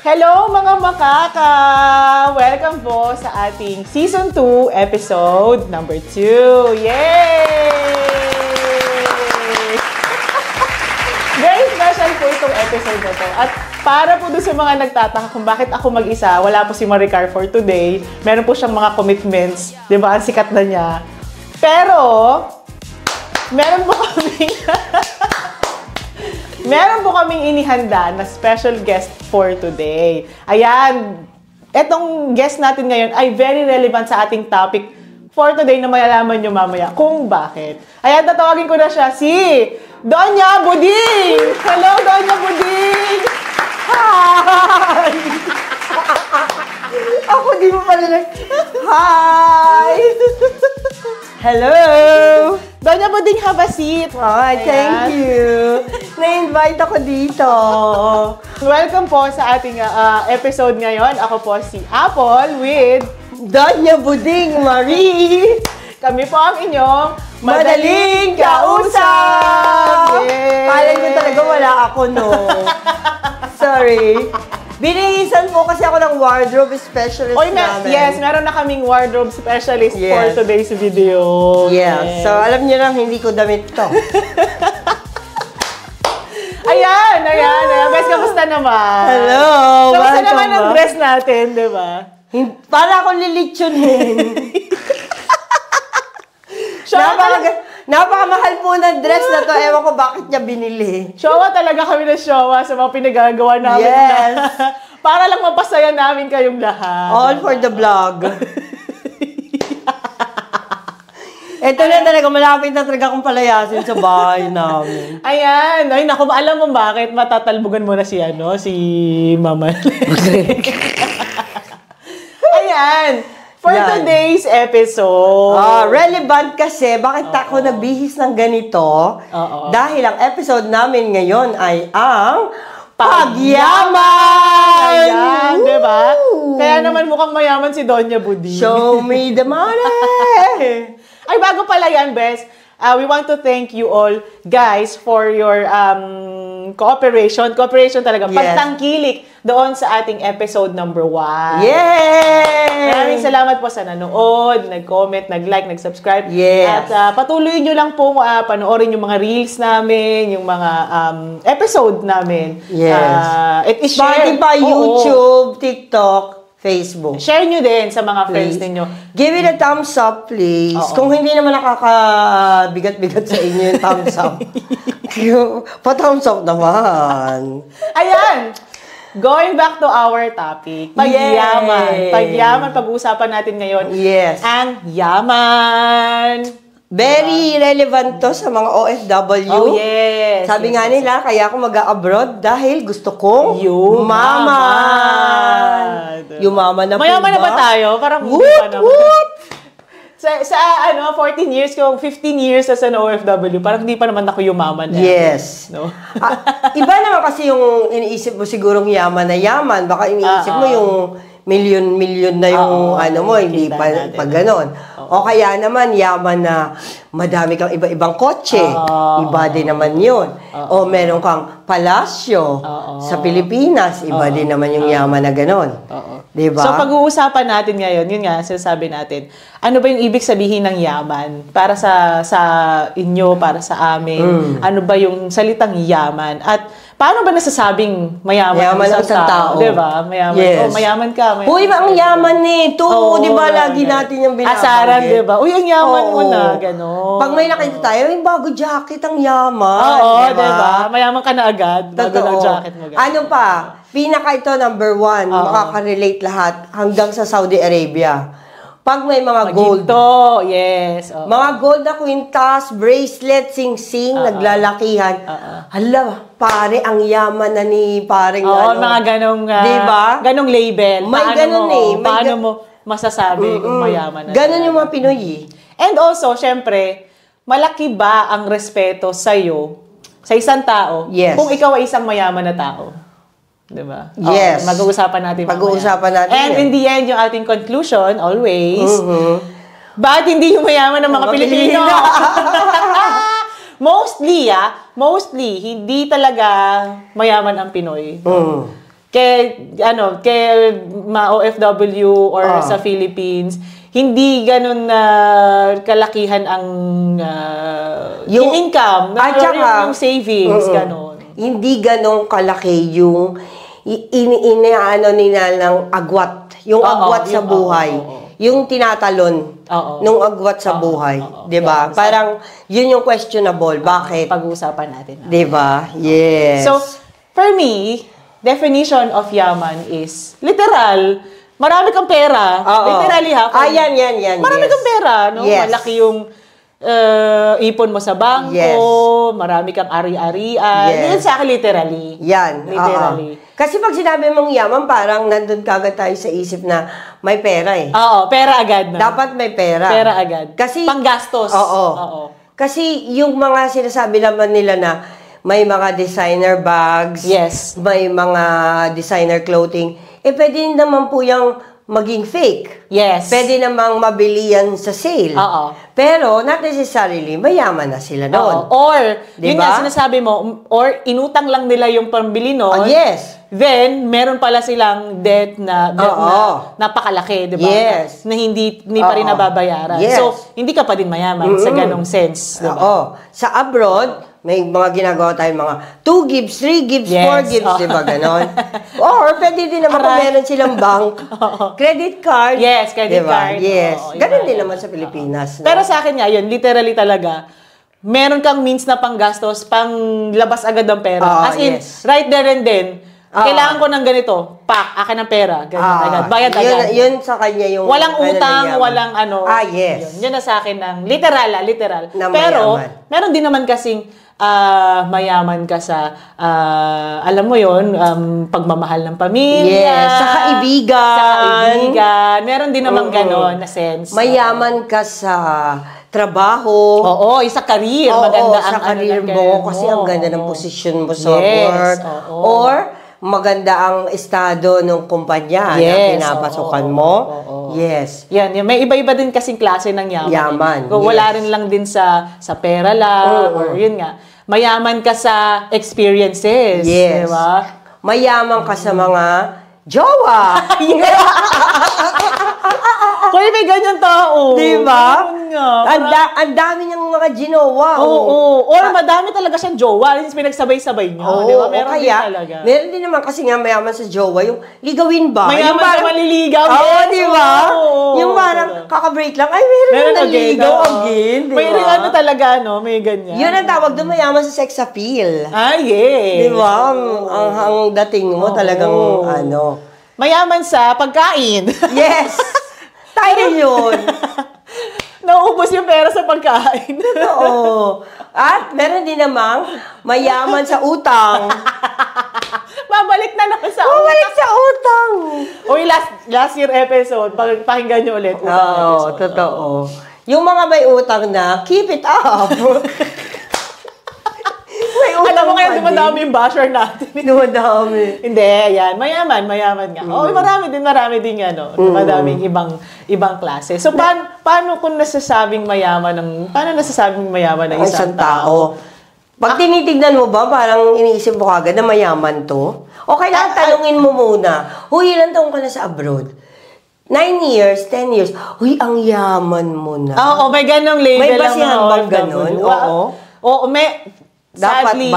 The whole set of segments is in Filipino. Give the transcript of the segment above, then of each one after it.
Hello mga makaka! Welcome po sa ating Season 2, Episode number 2. Yay! Very special po itong episode na to. At para po doon sa mga nagtataka kung bakit ako mag-isa, wala po si Maricar for today. Meron po siyang mga commitments. Di ba? Ang sikat na niya. Pero, meron po kaming... meron po kaming inihanda na special guest for today. Ayan, etong guest natin ngayon ay very relevant sa ating topic for today na malalaman nyo mamaya kung bakit. Ayan, tatawagin ko na siya si Donya Buding! Hello, Donya Buding! Hi! Ako di mo pala lang. Hi! Hello! Donya Buding, have a seat. Hi, thank you. Na-invite ako dito. Welcome po sa ating episode ngayon. Ako po si Apple with Donya Buding Marie. kami po ang inyong Madaling Kausap! Yay! Kala nyo talaga wala ako, no? Sorry. Binihisan mo kasi ako ng wardrobe specialist namin. Yes, meron na kaming wardrobe specialist for today's video. Yes. So, alam niyo lang, hindi ko damit to. Ayan. Guys, kamusta naman? Hello! Kamusta naman ang dress natin, di ba? Para akong lilitsunin. Napakamahal po ng dress na to. Ewan ko bakit niya binili. Showa talaga kami na showa sa mga pinagagawa namin. Yes. Para lang mapasaya namin kayong lahat. All for the vlog. Ito na talaga, malapit na talaga akong palayasin sa bahay namin. Ayan. Ay, naku, alam mo bakit matatalbugan mo na si Mama. Ayan. For today's episode. Relevant kasi, bakit ako nagbihis ng ganito? Dahil ang episode namin ngayon ay ang pagyaman! Ayan, di ba? Kaya naman mukhang mayaman si Donya Buding. Show me the money! Ay, bago pala yan, Bes, we want to thank you all, guys, for your cooperation. Cooperation talaga. Yes. Pagtangkilik doon sa ating episode number 1. Yay! Maraming salamat po sa nanood, nag-comment, nag-like, nag-subscribe. Yes. At patuloy nyo lang po panoorin yung mga reels namin, yung mga episode namin. Yes. I-share. Spotify, YouTube, TikTok, Facebook. Share nyo din sa mga friends ninyo. Give it a thumbs up, please. Kung hindi naman nakakabigat-bigat sa inyo yung thumbs up. Pa-thumbs up naman. Ayan! Going back to our topic, pagyaman. Pagyaman, pag-uusapan natin ngayon. Yes. Ang yaman. Very relevant to sa mga OFW. Oh, yes. Sabi nga nila, kaya ako mag-abroad dahil gusto kong yumaman. Yumaman na po ba? Mayaman na ba tayo? Parang hindi pa naman. Whoop! Sa 14 years ko, 15 years as an OFW, parang hindi pa naman ako yumaman. Yes. No? Iba naman kasi yung iniisip mo sigurong yaman na yaman. Baka iniisip mo yung milyon na yung mo, hindi pa ganon. O kaya naman, yaman na madami kang iba-ibang kotse. Iba din naman yun. O meron kang palasyo sa Pilipinas. Iba din naman yung yaman na ganon. Diba? So, pag-uusapan natin ngayon, yun nga, sinasabi natin, ano ba yung ibig sabihin ng yaman? Para sa inyo, para sa amin. Ano ba yung salitang yaman? At paano ba nasasabing mayaman ang isang tao? Diba? Mayaman. Yes. Oh, mayaman ka. Uy, ang yaman nito. Diba lagi natin yung binabanggit? Asaran, diba? Uy, ang yaman mo na. Ganon. Pag may nakita tayo, yung bago jacket, ang yaman. Oo, diba? Mayaman ka na agad. Bago ng jacket mo. Ano pa? Pinaka ito, number 1, makaka-relate lahat hanggang sa Saudi Arabia. Pag may mga gold. Yes. Mga gold na kwintas, bracelet, sing-sing, naglalakihan. Hala, pare, ang yaman na ni pareng mga ganong, diba? Ganong label. May ganon Paano mo masasabi kung mayaman na? Ganon yung mga Pinoy. And also, syempre, malaki ba ang respeto sa'yo, sa isang tao, kung ikaw ay isang mayaman na tao? Diba? Yes. Mag-uusapan natin. Pag-uusapan natin. And in the end, yung ating conclusion, always, bakit hindi yung mayaman ng mga Pilipino? Mostly, hindi talaga mayaman ang Pinoy. kay OFW or sa Philippines, hindi ganun na kalakihan ang yung income, yung savings, ganun. Hindi ganun kalaki yung inaano nila ng agwat. Yung agwat sa buhay. Yung tinatalon nung agwat sa buhay. Diba? Parang yun yung questionable. Bakit? Pag-uusapan natin. Diba? Yes. So, for me, definition of yaman is literal. Marami kang pera. Literally ha. Yan. Marami kang pera. No? Yes. Malaki yung ipon mo sa bangko. Yes. Marami kang ari-arian. Yan sa akin literally. Yan. Literally. Kasi pag sinabi mong yaman, parang nandun kagad tayo sa isip na may pera eh. Oo, pera agad. No? Dapat may pera. Pera agad. Kasi, panggastos. Oo. Kasi yung mga sinasabi naman nila na may mga designer bags, yes, may mga designer clothing, pwede naman po yung maging fake. Yes. Pwede namang mabili yan sa sale. Pero, not necessarily, mayaman na sila doon. Or, diba? Yun nga sinasabi mo, or inutang lang nila yung pambili noon. Yes. Then, meron pala silang debt na napakalaki, di ba? Yes. Na hindi pa rin nababayaran. Yes. So, hindi ka pa din mayaman sa ganong sense, di ba? Sa abroad, may mga ginagawa tayo, mga 2 gives, 3 gives, 4 gives, di ba ganon? Or pwede din naman kung meron silang bank, credit card. Yes, credit card. Yes. Ganon din naman sa Pilipinas. Pero sa akin nga, yun, literally talaga, meron kang means na panggastos, panglabas agad ng pera. As in, right there and then, kailangan ko ng ganito, akin ng pera, ganyan agad, bayad agad. Yun sa kanya yung... Walang utang, walang yes. Yun na sa akin ng literal. Na pero, mayaman. meron din naman kasing mayaman ka sa, alam mo yun, pagmamahal ng pamilya. Yes, sa kaibigan. Meron din naman ganon na sense. Mayaman ka sa trabaho. Oo, sa career. Maganda ang sa career mo. Kasi ang ganda ng posisyon mo sa work. Or, maganda ang estado ng kumpanya na pinapasukan mo. Yes. Yan. May iba-iba din kasing klase ng yaman. Wala rin lang din sa pera lang. Or yun nga. Mayaman ka sa experiences. Yes. Diba? Mayaman ka sa mga jowa. Kung may ganyan tao. Diba? Ang dami niyang mga ginowa. Or madami talaga siyang jowa. Pinagsabay-sabay niyo. Diba? Meron din talaga. Meron din naman kasi nga mayaman sa jowa. Yung ligawin ba? Mayaman sa maliligaw. Diba? Yung parang kakabreak lang. Ay, meron naliligaw again. May talaga, may ganyan. Yun ang tawag doon, mayaman sa sex appeal. Yes. Diba? Ang dating mo talagang mayaman sa pagkain. Yes. Tayo yun. Nauubos yung pera sa pagkain. Oo. At meron din namang mayaman sa utang. Babalik na naman sa utang. Babalik sa utang. Uy, last year episode, pakinggan nyo ulit. Oo, totoo. Yung mga may utang na, keep it up. Alam mo kaya dumadami yung basher natin. Dumadami. Hindi, ayan. Mayaman nga. Marami din madaming ibang klase. So, paano kung nasasabing mayaman ng isang tao? Pag tinitignan mo ba, parang iniisip mo kagad na mayaman to? O kailangan tanungin mo muna, ilan taong ka na sa abroad? 9 years, 10 years. Ang yaman mo na. Oo, may ganong label. May basihan bang ganon? Oo, Sadly,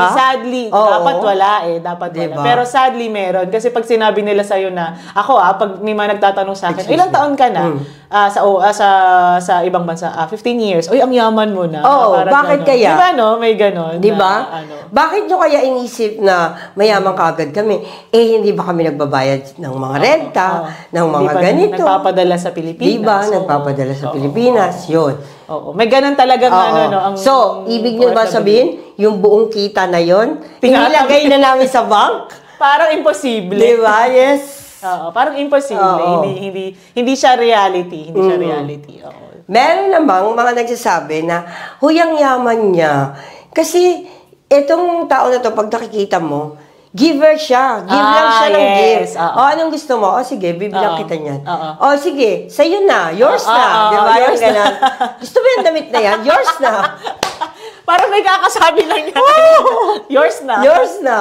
dapat wala Dapat diba? wala. Pero sadly, meron. Kasi pag sinabi nila sa'yo na, ako pag may mga nagtatanong sa akin, ilang taon ka na sa ibang bansa? 15 years. Uy, ang yaman mo na. Bakit kaya? Diba, may ganon. Diba? Bakit nyo kaya inisip na mayaman kagad kami? Hindi ba kami nagbabayad ng mga renta, ng mga ganito? Nagpapadala sa Pilipinas. Diba? Nagpapadala sa Pilipinas. Yun. May ganun talagang So, ibig nyo ba sabihin, yung buong kita na yon, inilagay na namin sa bank? Parang imposible. Diba? Yes. Parang imposible. Hindi siya reality. Meron namang mga nagsasabi na, ang yaman niya. Kasi, itong tao na to, pag nakikita mo, giver siya. Give lang siya ng gift. Anong gusto mo? Sige, bibilang kita niyan. Sige, sa'yo na. Yours na. Diba? Yung ganun. Gusto mo yung damit na yan? Yours na. Parang may kakasabi lang niya. Yours na. Yours na.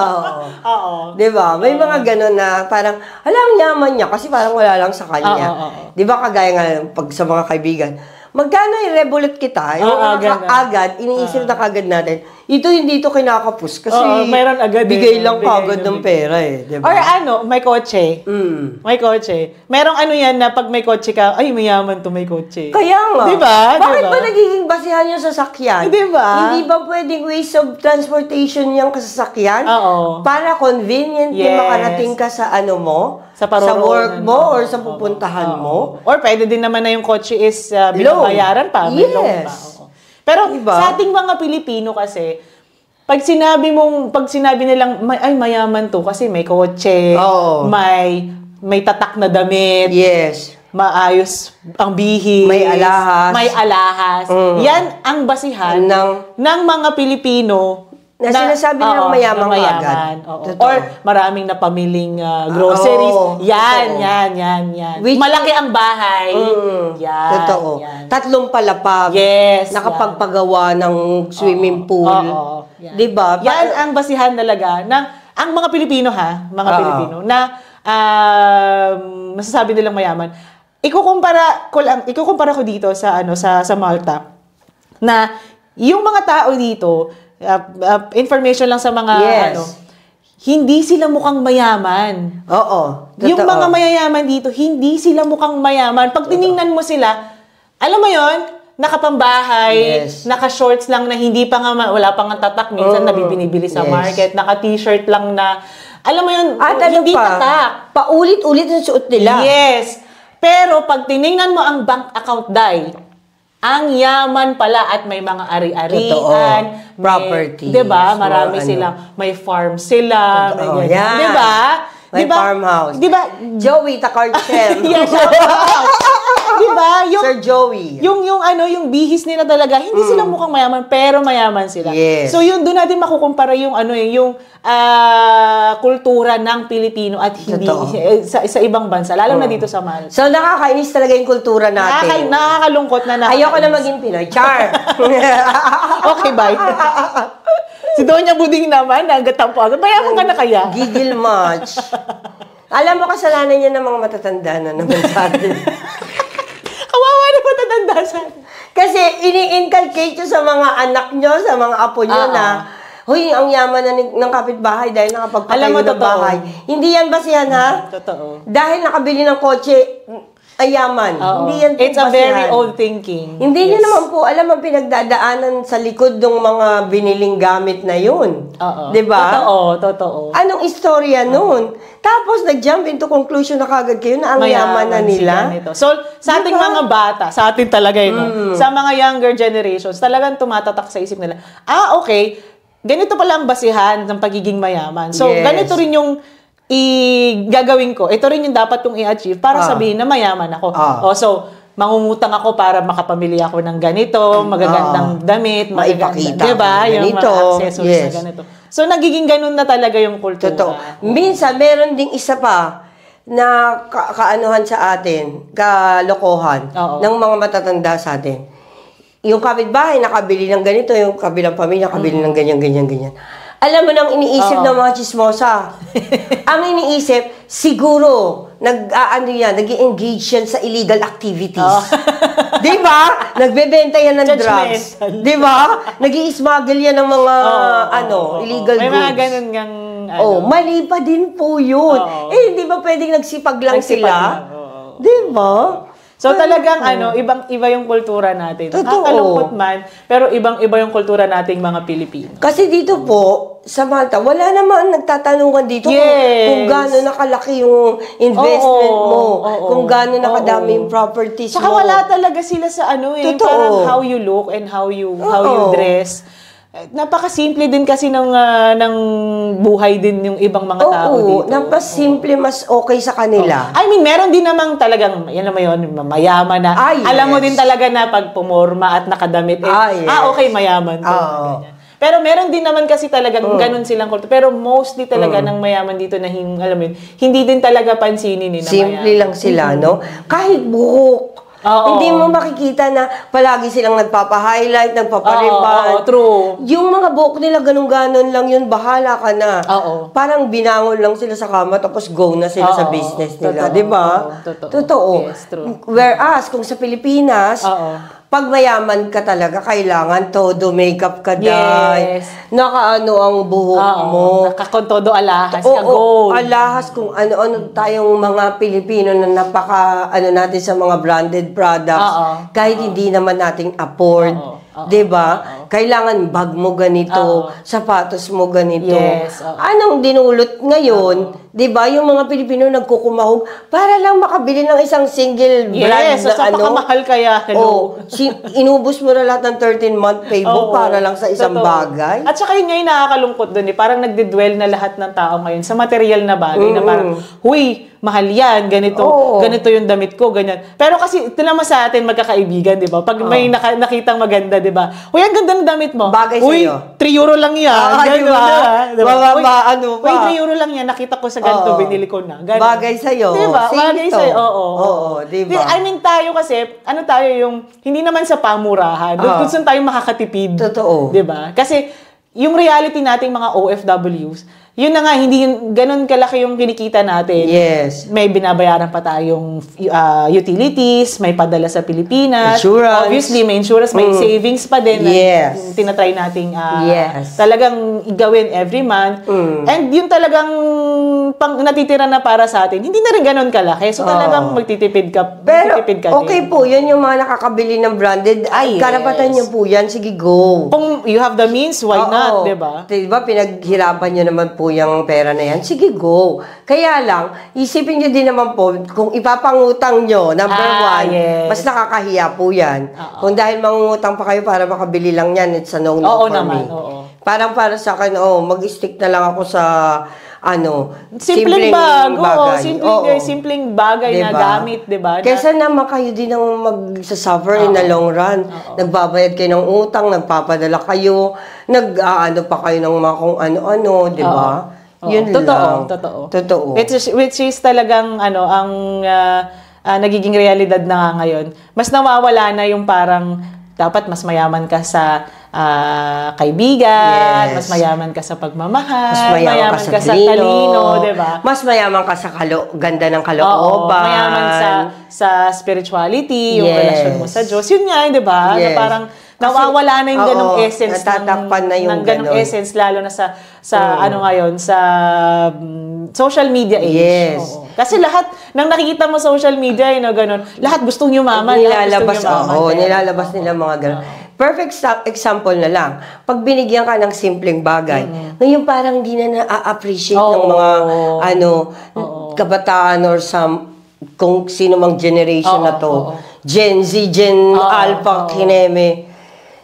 Oo. Diba? May mga ganun na parang, ang yaman niya kasi parang wala lang sa kanya. Diba kagaya nga pag sa mga kaibigan, magkano i-revolute kita? Yung agad, iniisip na kagad natin, ito hindi ito kinakapos kasi mayroon agad bigay lang kagad ng pera eh. Diba? Or may kotse. May kotse. Merong yan na pag may kotse ka, ay mayaman to may kotse. Kaya nga. Diba? Bakit ba nagiging basihan yung sasakyan? Diba? Hindi ba pwedeng ways of transportation yung kasasakyan? Oo. Para convenient yung makarating ka sa mo? Sa work mo or sa pupuntahan mo? Or pwede din naman na yung kotse is binabayaran pa. May loan pa. Pero diba? Sa ating mga Pilipino kasi, pag sinabi nilang, ay mayaman to kasi may kotse, may tatak na damit, maayos ang bihis, may alahas. Yan ang basihan ng mga Pilipino na sinasabi nilang mayaman agad. Or maraming napamiling groceries. Yan. Malaki ang bahay. Yan. Totoo. 3 palapag. Yes. Nakapagpagawa ng swimming pool. Diba? Yan ang basihan talaga ng ang mga Pilipino Pilipino na masasabi nilang mayaman. Ikukumpara ko dito sa Malta na yung mga tao dito, information lang sa mga hindi sila mukhang mayaman. Oo. Yung mga mayayaman dito, hindi sila mukhang mayaman. Pag tiningnan mo sila, alam mo yon, nakapambahay, naka-shorts lang na hindi pa nga, wala pa nga tatak. Minsan nabibinibili sa market, naka-t-shirt lang na, alam mo yun, hindi tatak. Paulit-ulit ang suot nila. Yes. Pero pag tiningnan mo ang bank account, ang yaman pala at may mga ari-arian, property. Diba? Marami silang, may farm sila, may ganyan. Diba? May farmhouse. Diba? Joey Takarchem. Yes, diba? Sir Joey. Yung bihis nila talaga, hindi sila mukhang mayaman, pero mayaman sila. Yes. So, doon natin makukumpara yung kultura ng Pilipino at hindi sa ibang bansa, lalo na dito sa Malta. So, nakakainis talaga yung kultura natin. Nakakalungkot na nakakainis. Ayoko na maging Pinoy. Char! Okay, bye. Si Doña Buding naman, nagatampo agad. Mayaman ka na kaya? Gigil much. Alam mo, kasalanan niya ng mga matatanda na naman sa atin. Kawawa na matatanda sa atin. Kasi ini-inculcate nyo sa mga anak nyo, sa mga apo nyo na, huy, ang yaman na ng kapitbahay dahil nakapagpatayo ng bahay. Hindi yan basihan, ha? Totoo. Dahil nakabili ng kotse, ayaman. Hindi yan It's a very old thinking. Hindi niya naman po alam ang pinagdadaanan sa likod ng mga biniling gamit na yun. Diba? Totoo. Anong istorya nun? Tapos nag-jump into conclusion na kagad kayo na ang yaman na nila. So, sa ating mga bata, sa atin talaga yun, sa mga younger generations, talagang tumatatak sa isip nila, okay, ganito pala ang basihan ng pagiging mayaman. So, ganito rin yung gagawin ko. Ito rin yung dapat kong i-achieve para sabihin na mayaman ako. So, mangungutang ako para makapamili ako ng ganito, magagandang damit, maipakita. Diba? Yung mga accessories na ganito. So, nagiging ganun na talaga yung kultura. Totoo. Minsan, meron ding isa pa na kaanuhan sa atin, kalokohan ng mga matatanda sa atin. Yung kapitbahay, nakabili ng ganito, yung kabilang pamilya, nakabili ng ganyan. Alam mo nang iniisip ng mga chismosa. Ang iniisip, siguro, nag-engage yan sa illegal activities. Di ba? Nagbebenta yan ng drugs. Di ba? Nag-i-smuggle yan ng mga, illegal goods. May mga ganun ngang, mali pa din po yun. Hindi ba pwedeng nagsipag lang sila? Di ba? So talagang ibang-iba yung kultura natin. Nakakalungkot man, pero ibang-iba yung kultura nating mga Pilipino. Kasi dito po, sa Malta, wala naman nagtatanungan dito kung gaano nakalaki yung investment mo, kung gaano nakadami yung properties mo. Saka wala talaga sila sa parang how you look and how you dress. Napakasimple din kasi ng buhay din yung ibang mga tao dito. Napasimple, mas okay sa kanila. I mean, meron din namang talagang, yan naman yun, mayaman na. Alam mo din talaga na pag pumorma at nakadamit, okay, mayaman to. Pero meron din naman kasi talagang ganun silang kultura. Pero mostly talaga ng mayaman dito na, alam mo yun, hindi din talaga pansinin na simple lang sila, no? Kahit buhok. Hindi mo makikita na palagi silang nagpapa-highlight, nagpapa-reband. True. Yung mga buhok nila, ganun-ganon lang yun, bahala ka na. Parang binangon lang sila sa kama, tapos go na sila sa business nila. Di ba? Totoo. Yes, true. Whereas, kung sa Pilipinas, pag mayaman ka talaga, kailangan todo makeup ka dahil. Nakaano ang buhok mo. Nakakontodo alahas ka gold. Alahas kung ano-ano tayong mga Pilipino na napaka natin sa mga branded products. Kahit hindi naman nating afford. 'Di ba? Kailangan bag mo ganito, sapatos mo ganito. Anong dinulot ngayon, 'di ba? Yung mga Pilipino nagkukumahog para lang makabili ng isang single brand na mahal kaya. Inubos mo na lahat ng 13-month pay mo para lang sa isang bagay. At saka yun ngayon nakakalungkot doon parang nagdidwell na lahat ng tao ngayon sa material na bagay na parang, huy, mahal yan, ganito yung damit ko, ganyan. Pero kasi, ito naman sa atin, magkakaibigan, di ba? Pag may nakitang maganda, di ba? Uy, ang ganda ng damit mo. Bagay sa'yo. Uy, 3 euro lang yan. Diba? Ano pa? Uy, 3 euro lang yan. Nakita ko sa ganito, binili ko na. Ganun. Bagay sa'yo. Diba? Bagay sa'yo. Oo, diba? I mean, tayo kasi, tayo yung, hindi naman sa pamurahan. Doon saan tayo makakatipid. Totoo. Diba? Kasi, yung reality nating mga OFWs, yun na nga, hindi ganun kalaki yung kinikita natin. Yes. May binabayaran pa tayong utilities, may padala sa Pilipinas. Insurance. Obviously, may insurance, may savings pa din. Yes. Na tinatry nating talagang igawin every month. And yun talagang natitira na para sa atin. Hindi na rin ganun kalaki. So talagang magtitipid ka. Pero, din. okay po, yun yung mga nakakabili ng branded. Ay, karapatan nyo po yan. Sige, go. Kung you have the means, why not? Diba? Diba, pinaghirapan nyo naman po yung pera na yan, sige, go. Kaya lang, isipin nyo din naman po, kung ipapangutang nyo, number one, mas nakakahiya po yan. Kung dahil mangungutang pa kayo para makabili lang yan, it's a no-no for me. Parang para sa akin, mag-stick na lang ako sa, simpleng bagay. Simpleng bagay na gamit, diba? Kesa naman kayo din ang magsasuffer in the long run. Nagbabayad kayo ng utang, nagpapadala kayo, pa kayo ng mga kung ano-ano, diba? Yun lang. Totoo. Which is talagang, ang nagiging realidad na nga ngayon. Mas nawawala na yung parang, dapat mas mayaman ka sa kaibigan, mas mayaman ka sa pagmamahal, mas mayaman ka sa talino, diba? Mas mayaman ka sa ganda ng kalooban. Mayaman sa spirituality, yung relasyon mo sa Diyos. Yun nga, diba? Na parang nawawala na yung ganong essence. Natatakpan na yung ganong essence, lalo na sa ngayon, sa social media age. Yes. Kasi lahat, nang nakikita mo social media, ganon, lahat gustong yumaman. Nilalabas nila mga ganon. Perfect example na lang. Pag binigyan ka ng simpleng bagay, ngayon parang di na na-appreciate ng mga kabataan or kung sino mang generation na to. Gen Z, Gen Alpha, Kineme.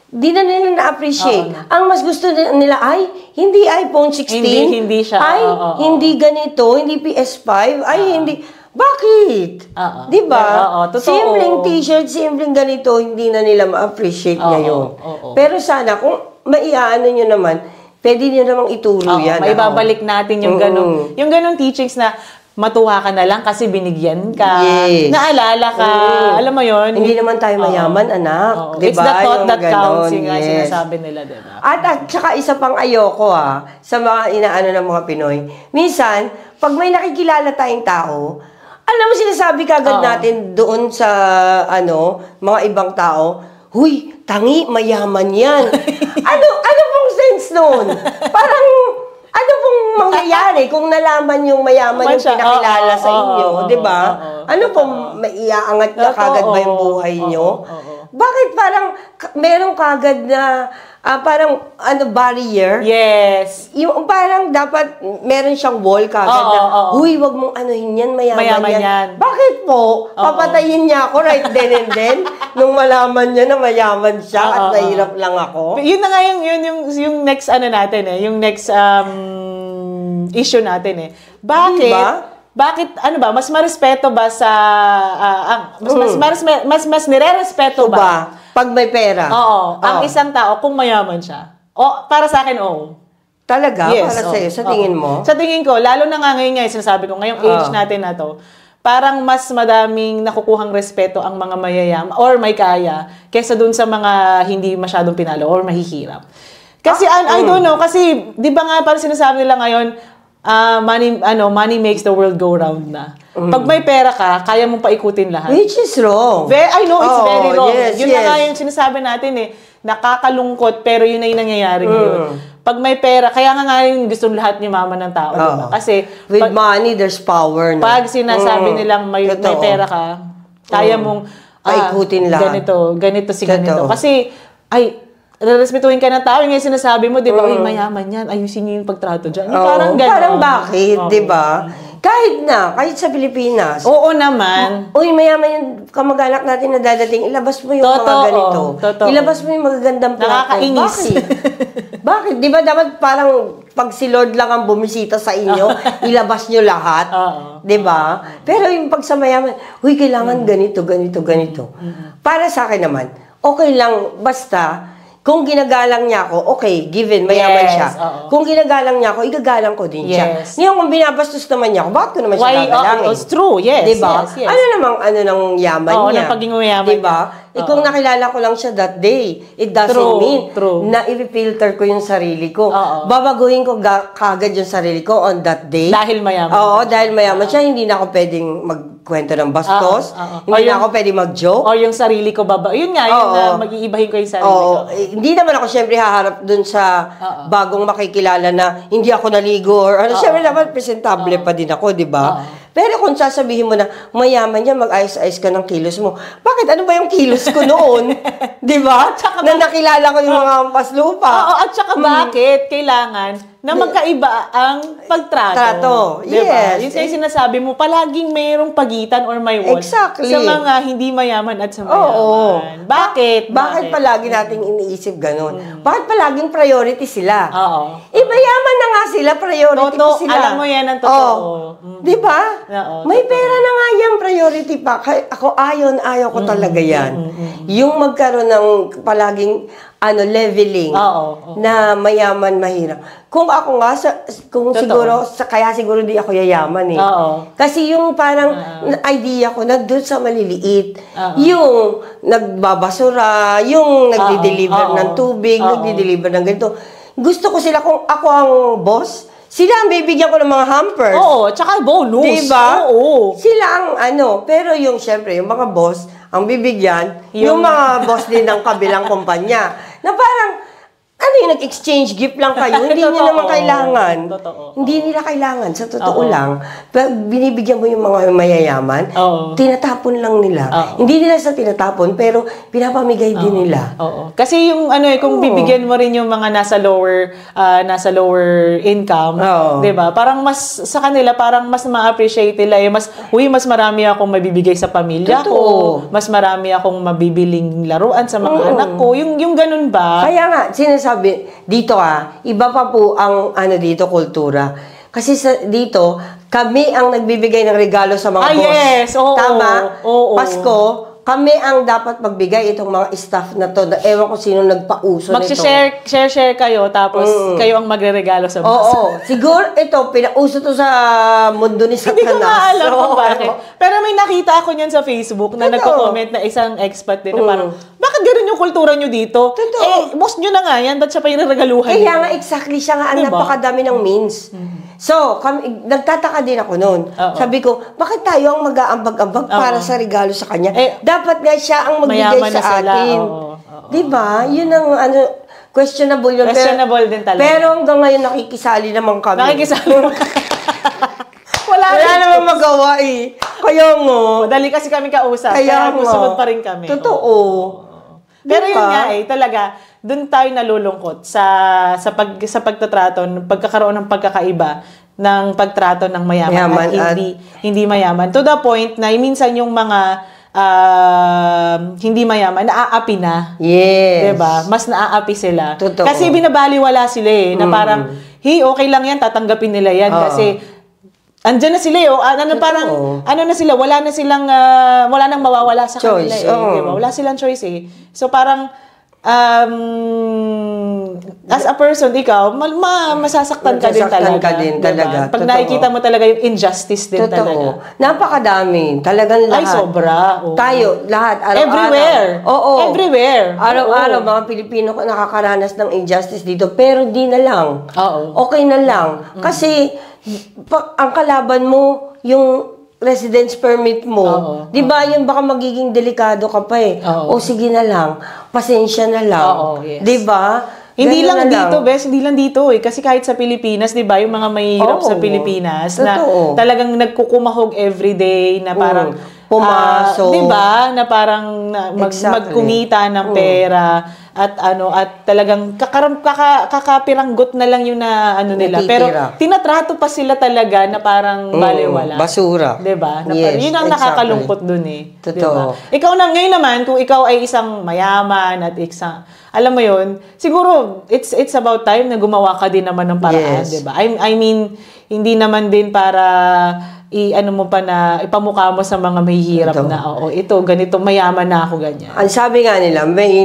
Di na nila na-appreciate. Ang mas gusto nila ay, hindi iPhone 16. Hindi siya. Ay, hindi ganito, hindi PS5. Ay, hindi. Bakit? Diba? Simpleng t-shirt, simpleng ganito, hindi na nila ma-appreciate ngayon. Pero sana, kung maiaano nyo naman, pwede nyo namang ituro yan. May babalik natin yung ganong teachings na matuwa ka na lang kasi binigyan ka. Yes. Naalala ka. Alam mo yun? Hindi naman tayo mayaman, anak. Diba? It's the thought that counts, yung sinasabi nila, diba? At saka isa pang ayoko sa mga inaano ng mga Pinoy. Minsan, pag may nakikilala tayong tao, alam mo, sinasabi kagad natin doon sa, mga ibang tao, huy, tangi, mayaman yan. ano pong sense noon? Parang, ano pong mangyayari kung nalaman yung mayaman yung pinakilala sa inyo, di ba? Ano pong maiaangat na kagad ba yung buhay nyo? Bakit parang merong kagad na parang barrier? Yes. Yung parang dapat meron siyang wall kagad na, huy, wag mong anuhin yan, mayaman yan. Bakit po? Papatayin niya ako right then and then nung malaman niya na mayaman siya at mahirap lang ako. Yun na nga yung next natin yung next issue natin Bakit? Diba? Bakit, mas marespeto ba sa, mas nire-respeto ba? Pag may pera? Ang isang tao kung mayaman siya. Para sa akin, Talaga? Yes, para sa'yo? Sa tingin mo? Sa tingin ko, lalo na nga ngayon sinasabi ko, ngayong age natin na to, parang mas madaming nakukuhang respeto ang mga mayayam or may kaya kaysa dun sa mga hindi masyadong pinalo or mahihirap. Kasi I don't know, kasi 'di ba nga parang sinasabi nila ngayon, money makes the world go round na. Pag may pera ka, kaya mong paikutin lahat. Which is wrong. I know it's very wrong. Yes, Yun na nga yung sinasabi natin eh. Nakakalungkot, pero yun na yung nangyayari ngayon. Pag may pera, kaya nga yung gusto lahat ni mama ng tao, diba? Kasi with money, there's power. No? Pag sinasabi nilang may pera ka, kaya mong paikutin lahat. Ganito. Kasi, respetuhin ka ng tao, yung sinasabi mo, di ba, mayaman yan, ayusin niyo yung pagtrato dyan. Parang gano'n. Parang bakit, di ba? Kahit sa Pilipinas. Oo naman. Uy, mayaman yung kamag-anak natin na dadating, ilabas mo yung mga ganito. Ilabas mo yung magagandang plato. Nakakainis. Bakit? Di ba dapat parang pag si Lord lang ang bumisita sa inyo, ilabas nyo lahat? Di ba? Pero yung pag sa mayaman, uy, kailangan ganito. Para sa akin naman, okay lang, basta, kung ginagalang niya ako, okay, given, mayaman siya. Kung ginagalang niya ako, igagalang ko din siya. Ngayon, kung binabastos naman niya ako, bakit ko naman siya gagalangin? It's true, yes. Diba? Yes. Ano ng yaman niya? Ng pagiging mayaman diba? Kung nakilala ko lang siya that day, it doesn't mean na i-filter ko yung sarili ko. Babaguhin ko kagad yung sarili ko on that day. Dahil mayaman. Oo, dahil mayaman siya, hindi na ako pwedeng magkwento ng bastos. Hindi na ako pwedeng mag-joke. O yung sarili ko yun nga, yung mag-iibahin ko yung sarili ko. Hindi naman ako syempre haharap dun sa bagong makikilala na hindi ako naligo or ano. Syempre naman presentable pa din ako, di ba? Pero kung sasabihin mo na mayaman yan, mag-ayos-ayos ka ng kilos mo. Bakit? Ano ba yung kilos ko noon? Di ba? Na nakilala ko yung mga paslupa. At saka bakit kailangan na magkaiba ang pagtrato. Yes. Yung sinasabi mo, palaging mayroong pagitan or may wall. Exactly. Sa mga hindi mayaman at sa mayaman. Bakit? Bakit palagi nating iniisip ganun? Bakit palaging priority sila? Mayaman na nga sila, priority pa sila. Alam mo yan ang totoo. Di ba? May pera na nga yan, priority pa. Ako ayaw ko talaga yan. Yung magkaroon ng palaging leveling na mayaman, mahirap. Kung ako nga, kaya siguro di ako yayaman eh. Kasi yung parang idea ko, nandun sa maliliit. Yung nagbabasura, yung nagdi-deliver ng tubig, nagdi-deliver ng ganito. Gusto ko sila, kung ako ang boss, sila ang bibigyan ko ng mga hampers. Tsaka bonus. Diba? Sila ang pero yung syempre, yung mga boss, ang bibigyan, yung mga boss din ng kabilang kumpanya. Na parang, yung nag-exchange gift lang kayo, hindi nila naman kailangan. Hindi nila kailangan, sa totoo lang. Pero binibigyan mo yung mga mayayaman, tinatapon lang nila. Hindi nila sa tinatapon, pero pinapamigay din nila. Kasi yung kung bibigyan mo rin yung mga nasa lower income, 'di ba? Parang mas sa kanila parang mas ma-appreciate nila, mas marami akong mabibigay sa pamilya ko, mas marami akong mabibiling laruan sa mga anak ko. Yung ganun ba? Kaya nga sinasabi dito iba pa po ang dito kultura. Kasi dito, kami ang nagbibigay ng regalo sa mga boss. Yes, tama? Pasko, kami ang dapat magbigay itong mga staff na to. Ewan ko sino nagpauso nito. Share kayo, tapos kayo ang magre-regalo sa boss. Siguro ito, pinauso to sa mundo ni Satanas. Hindi ko maalam kung bakit. Pero may nakita ako niyan sa Facebook na nagko-comment na isang expat din na parang, bakit ganun yung kultura nyo dito? Boss nyo na nga yan, ba't siya pa yung regaluhan? Kaya nga, exactly siya nga, napakadami ng means. So, nagtataka din ako noon. Sabi ko, bakit tayo ang mag-aambag-ambag para sa regalo sa kanya? Dapat nga siya ang magbigay sa atin. Diba? Yun ang questionable yun. Questionable din talaga. Pero hanggang ngayon nakikisali naman kami. Wala naman magawa eh. Kaya nga. Dali kasi kami kausap. Kaya susunod pa rin kami. Totoo. Pero yun nga talaga, doon tayo nalulungkot sa pagtatrato, pagkakaroon ng pagkakaiba ng pagtrato ng mayaman at hindi mayaman. To the point na minsan yung mga hindi mayaman, naaapi na. Yes. Diba? Mas naaapi sila. Totoo. Kasi binabaliwala sila na parang, okay lang yan, tatanggapin nila yan. Kasi, andyan na sila na sila, wala nang mawawala sa kanila diba? Wala silang choice So parang, as a person, ikaw, masasaktan ka din talaga. Masasaktan ka din talaga. Pag nakikita mo talaga yung injustice din talaga. Napakadami. Talagang lahat. Ay, sobra. Tayo, lahat. Araw-araw. Everywhere. Oo. Everywhere. Araw-araw, mga Pilipino nakakaranas ng injustice dito. Pero di na lang. Oo. Okay na lang. Kasi, ang kalaban mo, yung residence permit mo, di ba yun baka magiging delikado ka pa eh. O sige na lang, pasensya na lang. Yes. Di ba? Hindi lang dito, Bes, hindi lang dito eh. Kasi kahit sa Pilipinas, di ba, yung mga mahihirap sa Pilipinas na talagang nagkukumahog everyday na parang pumasok. Di ba? Na parang magkumita ng pera at talagang kakapiranggot na lang yung nila. Pero tinatrato pa sila talaga na parang balewala. Basura. Di ba? Yes, yun ang nakakalungkot dun eh. Totoo. Diba? Ikaw na, ngayon naman, kung ikaw ay isang mayaman at isang, alam mo yun, siguro, it's about time na gumawa ka din naman ng paraan, di ba? I mean, hindi naman din para mo pa na ipamukha mo sa mga mahihirap na, ito, ganito, mayaman na ako, ganyan. Ang sabi nga nila, may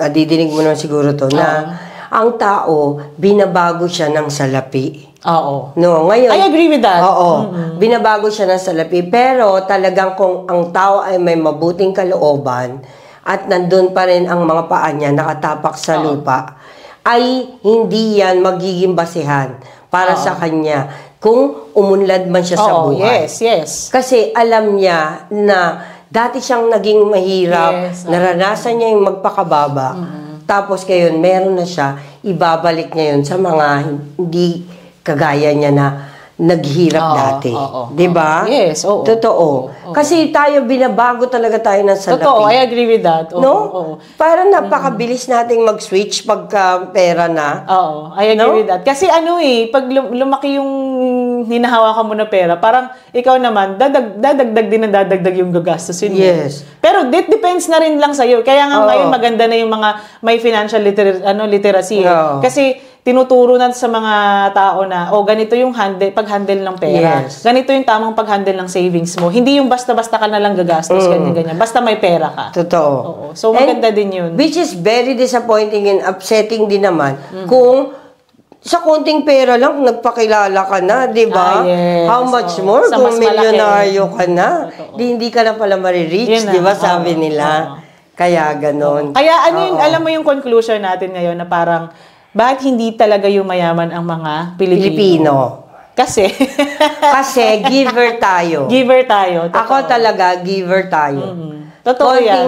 nadidinig mo naman siguro to, na ang tao, binabago siya ng salapi. Oo. No, ngayon, I agree with that. Oo. Binabago siya ng salapi. Pero talagang kung ang tao ay may mabuting kalooban at nandun pa rin ang mga paa niya nakatapak sa lupa, ay hindi yan magiging basihan para sa kanya kung umunlad man siya sa buhay. Yes. Kasi alam niya na dati siyang naging mahirap, naranasan niya yung magpakababa, tapos ngayon meron na siya, ibabalik niya yun sa mga hindi kagaya niya na naghirap dati. Diba? Yes, oo. Totoo. Kasi tayo, binabago talaga tayo ng salapi. Totoo, I agree with that. No? Parang napakabilis nating mag-switch pagka pera na. Oo, I agree with that. Kasi pag lumaki yung hinahawakan mo na pera, parang ikaw naman, dadagdag din na dadagdag yung gagastusin mo. Yes. Pero it depends na rin lang sa'yo. Kaya nga ngayon maganda na yung mga may financial literacy. Kasi tinuturo na sa mga tao na, ganito yung pag-handle ng pera. Yes. Ganito yung tamang pag-handle ng savings mo. Hindi yung basta-basta ka na lang gagastos, ganyan-ganyan. Basta may pera ka. Totoo. Oo. So, maganda din yun. Which is very disappointing and upsetting din naman kung sa konting pera lang, nagpakilala ka na, di ba? Yes. How much more Sa kung mas milyonaryo ka na? Hindi ka na pala marireach, di ba? Sabi nila. Kaya ganon. Kaya alam mo yung conclusion natin ngayon na parang, bakit hindi talaga yung mayaman ang mga Pilipino? Kasi giver tayo. Giver tayo. Totoo. Ako talaga, giver tayo. Totoo yan.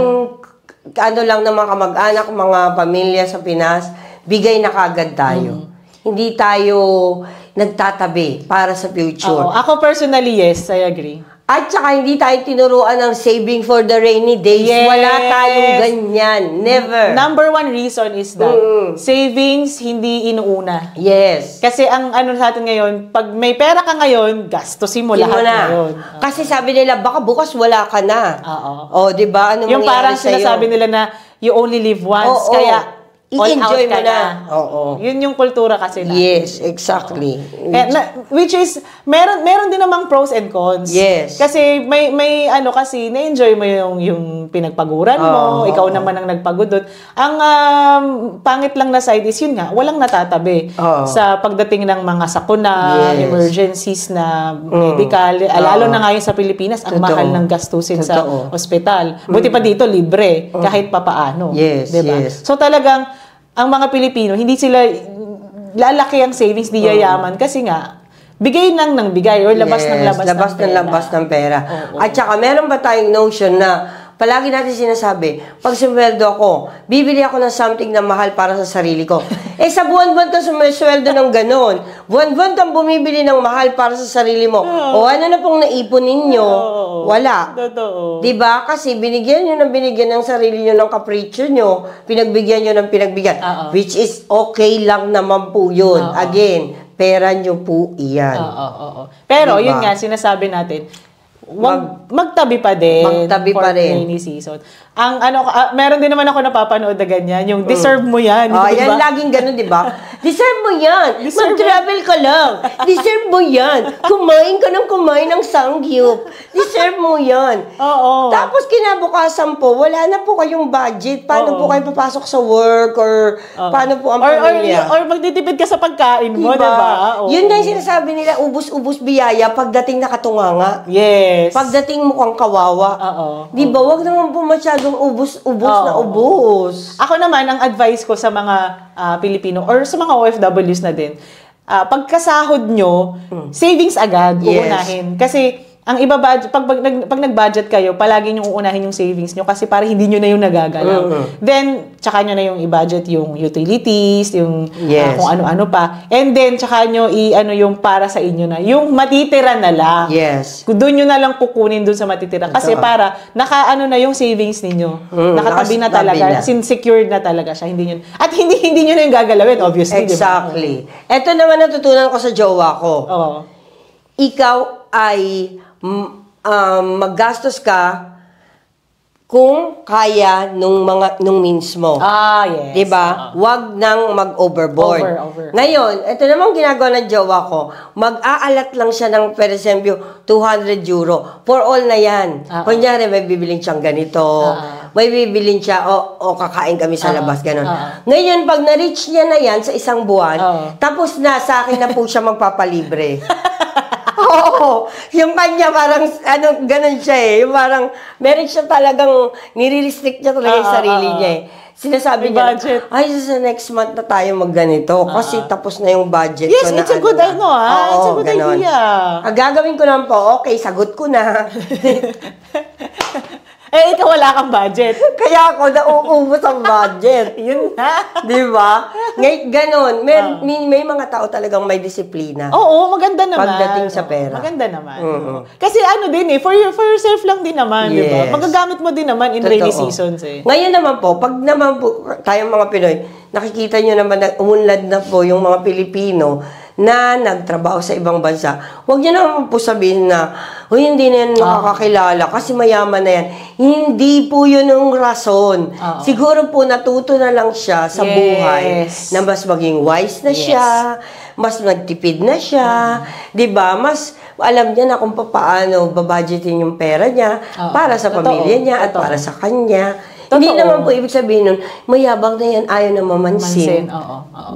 Lang ng mga kamag-anak, mga pamilya sa Pinas, bigay na kagad tayo. Hindi tayo nagtatabi para sa future. Ako personally, yes, I agree. At saka hindi tayo tinuruan ng saving for the rainy days. Yes. Wala tayong ganyan. Never. Number one reason is that savings hindi inuuna. Yes. Kasi ang sa atin ngayon, pag may pera ka ngayon, gastusin mo lahat ngayon. Kasi sabi nila, baka bukas wala ka na. Di ba? Ano yung parang sinasabi nila na you only live once. Kaya i-enjoy mo na. Yun yung kultura kasi natin. Yes, exactly. Which is, meron din namang pros and cons. Yes. Kasi may kasi na-enjoy mo yung pinagpaguran mo, ikaw naman ang nagpagod. Ang pangit lang na side is yun nga, walang natatabi sa pagdating ng mga sakuna, emergencies na medical. Lalo na ngayon sa Pilipinas, ang mahal ng gastusin sa ospital. Buti pa dito, libre, kahit papaano. Yes, diba? yes. So talagang, ang mga Pilipino, hindi sila lalaki ang savings, di yayaman. Kasi nga, bigay ng bigay or labas ng labas ng pera. At saka, meron ba tayong notion na palagi natin sinasabi, pag sumweldo ako, bibili ako ng something na mahal para sa sarili ko. Sa buwan-buwan ka sumweldo ng ganon. Buwan-buwan kang bumibili ng mahal para sa sarili mo. O ano na pong naipon ninyo? Wala. Totoo. Diba? Kasi binigyan nyo ng sarili nyo ng kapritsyo nyo, pinagbigyan nyo ng pinagbigyan. Which is okay lang naman po yun. Again, pera nyo po iyan. Pero, diba? yun nga, sinasabi natin, magtabi pa din magtabi for pa rin. rainy season. Ang meron din naman ako napapanood na ganyan, yung deserve mo yan. Yan laging ganun, di ba? Deserve mo yan. Mag-travel ka lang. Deserve mo yan. Kumain ka ng sangyup. Deserve mo yan. Oo. Tapos kinabukasan po, wala na po kayong budget. Paano po kayo papasok sa work or paano po ang pamilya? Or magtitipid ka sa pagkain mo, diba? Yun nga yung sinasabi nila, ubus-ubus biyaya pagdating nakatunganga. Yes. Pagdating mukhang kawawa. Di ba? Wag naman po masyadong ubus-ubos na ubus. Ako naman, ang advice ko sa mga Pilipino or sa mga OFWs na din, pagkasahod nyo, savings agad, uunahin. Kasi, ang iba pag nag-budget kayo, palagi nyo uunahin yung savings nyo kasi para hindi nyo na yung nagagalaw. Then, tsaka nyo na yung i-budget yung utilities, yung kung ano-ano pa. And then, tsaka nyo yung para sa inyo na. Yung matitira na lang. Yes. Doon nyo na lang kukunin doon sa matitira. Kasi para, na yung savings ninyo. Nakatabi na talaga. Secured na talaga siya. At hindi nyo na yung gagalawin, obviously. Exactly. Ito naman natutunan ko sa jowa ko. Ikaw ay maggastos ka kung kaya nung means mo. Yes. 'Di ba? Wag nang mag-overboard. Over. Ngayon, ito namang ginagawa ng jowa ko, mag-aalat lang siya ng per example, €200. For all na 'yan. Kunyari may bibilin siyang ganito. May bibilin siya o kakain kami sa labas ganun. Ngayon, pag na-reach niya na 'yan sa isang buwan, tapos na sa akin na po siya magpapalibre. Oo. Yung kanya parang, ganun siya eh. Yung parang, meron siya talagang, nire-restrict niya talaga yung sarili niya eh. Sinasabi niya, ay, sa next month na tayo magganito. Kasi tapos na yung budget ko na. Yes, it's a good it's a good idea. Ang gagawin ko naman po, okay, sagot ko na. Ikaw wala kang budget. Kaya ako nauubos ang budget. Yun na. Di ba? Ganon. May mga tao talagang may disiplina. Oo, maganda naman. Pagdating sa pera. Maganda naman. Kasi din for yourself lang din naman, di ba? Magagamit mo din naman in rainy seasons eh. Ngayon naman po, pag naman po, tayong mga Pinoy, nakikita nyo naman na umunlad na po yung mga Pilipino na nagtrabaho sa ibang bansa, huwag niyo naman po sabihin na, hindi na yan nakakakilala kasi mayaman na yan. Hindi po yun ang rason. Siguro po natuto na lang siya sa buhay na mas maging wise na siya, mas nagtipid na siya, di ba? Mas alam niya na kung paano babudgetin yung pera niya para sa pamilya niya at para sa kanya. Hindi naman po ibig sabihin nun, mayabang na yan, ayaw na mamansin.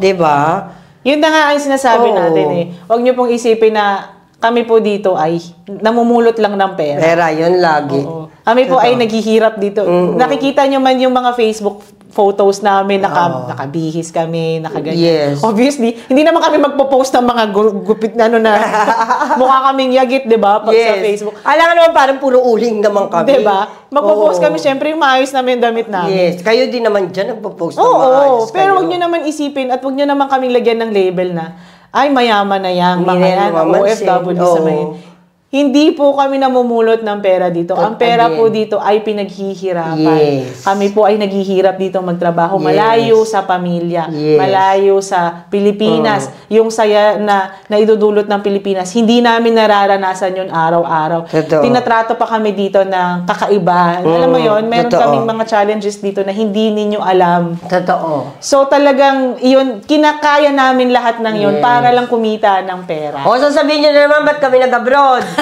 Di ba? Yun na nga ang sinasabi natin eh. Huwag niyo pong isipin na kami po dito ay namumulot lang ng pera. Pera, yun lagi. Kami po ay naghihirap dito. Nakikita niyo man yung mga Facebook photos namin, nakabihis kami, nakaganyan. Yes. Obviously, hindi naman kami magpo-post ng mga gupit na mukha kaming yagit, di ba? Pag sa Facebook. Alam naman parang puro uling naman kami. Di ba? Magpo-post kami, syempre yung maayos namin damit namin. Yes. Kayo din naman dyan, nagpo-post ng maayos. Pero wag nyo naman isipin at wag nyo naman kaming lagyan ng label na, ay, mayaman na yan, mga yan, OFW sa mayan. Hindi po kami namumulot ng pera dito. Ang pera po dito ay pinaghihirapan. Kami po ay naghihirap dito magtrabaho. Malayo sa pamilya. Malayo sa Pilipinas. Yung saya na idudulot ng Pilipinas, hindi namin nararanasan yun araw-araw. Tinatrato pa kami dito ng kakaiba. Alam mo yun, meron kaming mga challenges dito na hindi ninyo alam. So talagang yun, kinakaya namin lahat ng yun para lang kumita ng pera. O, sasabihin nyo na naman, ba't kami nag-abroad?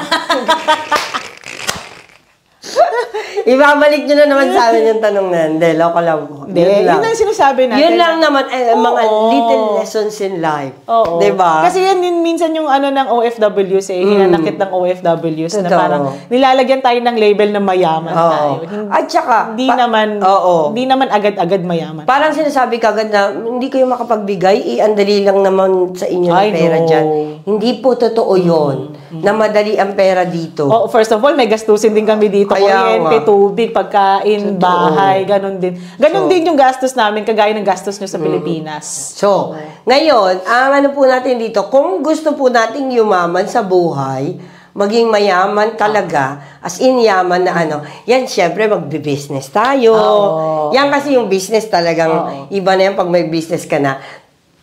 Ibabalik nyo na naman sa amin yung tanong na, hindi, loko lang po. Yun lang sinasabi natin. Yun lang naman, mga little lessons in life. Diba? Kasi yan minsan yung ng OFWs hinanakit ng OFWs na parang nilalagyan tayo ng label na mayaman tayo. At saka, hindi naman agad-agad mayaman. Parang sinasabi kagad na, hindi kayo makapagbigay, andali lang naman sa inyo ng pera dyan. Hindi po totoo yun, na madali ang pera dito. First of all, may gastusin din kami dito. Kuryente, tubig, pagkain, bahay, ganun din. Ganun din yung gastos namin, kagaya ng gastos nyo sa Pilipinas. So, ngayon, ang po natin dito, kung gusto po nating yumaman sa buhay, maging mayaman talaga, as in yaman na yan syempre magbi-business tayo. Yan kasi yung business talagang, iba na yan pag may business ka na.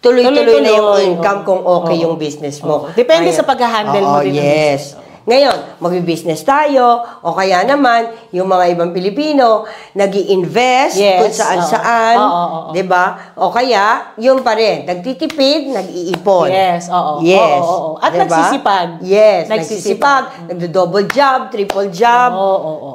Tuloy-tuloy na yung income kung okay yung business mo. Depende sa pag-handle mo din. Yes. Ngayon, magbi-business tayo, o kaya naman, yung mga ibang Pilipino, nag-i-invest kung saan-saan, di ba? O kaya, yun pa rin, nagtitipid, nag-iipon. Yes, oo. Yes. At diba? Nagsisipag. Yes, nagsisipag, nagdo-double job, triple job,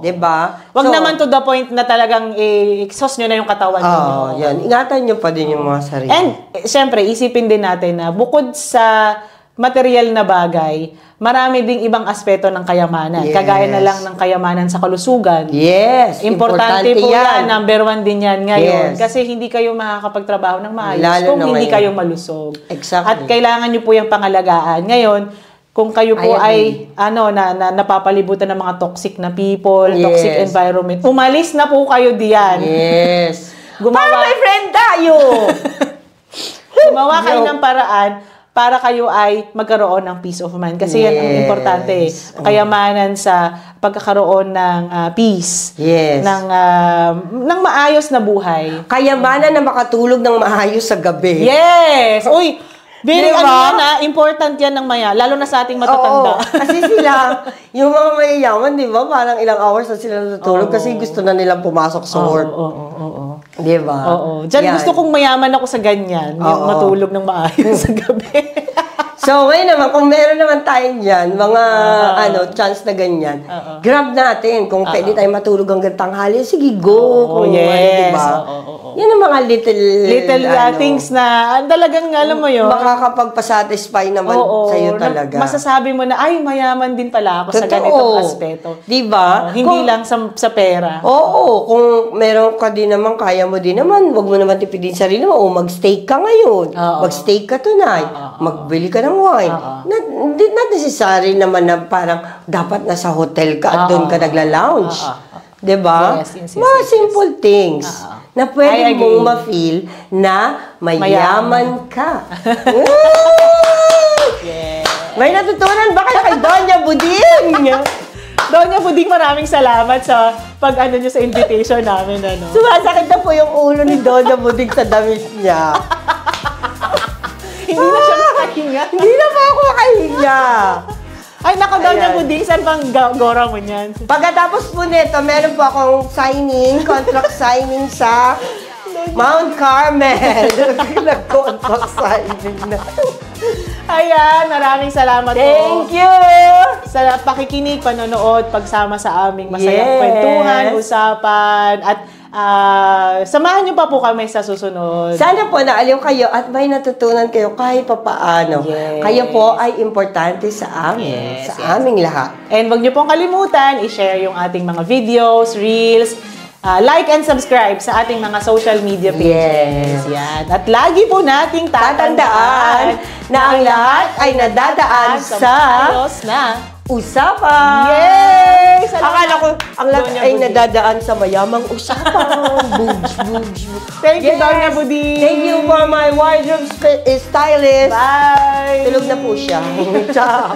di ba? Wag naman to the point na talagang exhaust nyo na yung katawan nyo. Yan. Ingatan nyo pa din yung mga sarili. And, syempre, isipin din natin na bukod sa material na bagay, marami ding ibang aspeto ng kayamanan. Yes. Kagaya na lang ng kayamanan sa kalusugan. Yes. Importante po yan. Number 1 din yan ngayon. Yes. Kasi hindi kayo makakapagtrabaho ng maayos Lalo kung hindi kayo malusog. Exactly. At kailangan nyo po yung pangalagaan. Ngayon, kung kayo po ay napapalibutan ng mga toxic na people, toxic environment, umalis na po kayo diyan. Yes. Para may friend tayo! Gumawa kayo ng paraan para kayo ay magkaroon ng peace of mind. Kasi yan ang importante. Kayamanan sa pagkakaroon ng peace. Yes. Ng maayos na buhay. Kayamanan na makatulog ng maayos sa gabi. Yes! Uy! Very important yan ng maya, lalo na sa ating matatanda. Kasi sila, yung mga mayayaman, di ba, parang ilang hours na sila natutulog kasi gusto na nilang pumasok sa work. Di ba? Diyan gusto kong mayaman ako sa ganyan, yung matulog ng maayos sa gabi. So, ngayon naman, kung meron naman tayo dyan, mga chance na ganyan, grab natin. Kung pwede tayo matulog hanggang tanghali, sige, go. Yes. Diba? Yan ang mga little things na talagang, alam mo yun, makakapagpasatisfy naman sa'yo talaga. Masasabi mo na, ay, mayaman din pala ako sa ganitong aspeto. Diba? Hindi lang sa pera. Oo. Kung meron ka din naman, kaya mo din naman, wag mo naman tipidin sarili mo, mag-steak ka ngayon, mag-steak ka tonight, magbili ka ng wine. Not necessary naman na parang dapat nasa hotel ka at doon ka nagla-lounge. Diba? Mga simple things na pwede mong ma-feel na mayaman ka. May natutunan ba kayo kay Doña Buding? Doña Buding, maraming salamat sa pag-ano nyo sa invitation namin. Sumasakit na po yung ulo ni Doña Buding sa damit niya. Hindi na siya makahinga. Hindi na po ako makahinga. Ay, naku, Doña Buding, saan bang gora mo niyan? Pagkatapos po nito, meron po akong contract signing sa Mount Carmel. Nag-contract signing na. Ayan, maraming salamat po. Thank you! Sa pakikinig, panonood, pagsama sa aming masayang kwentuhan, usapan, at samahan niyo pa po kami sa susunod. Sana po naaliw kayo at may natutunan kayo kahit papaano. Kayo po ay importante sa amin, sa aming lahat. And wag niyo pong kalimutan, i-share yung ating mga videos, reels, like and subscribe sa ating mga social media pages. Yan. At lagi po nating tatandaan na ang lahat ay nadadaan sa ayos na usapan. Yay! Akala ko, ang lahat ay nadadaan sa mayamang usapan. Thank you, Doña Buding. Thank you for my wardrobe stylist. Bye! Tulog na po siya. Ciao!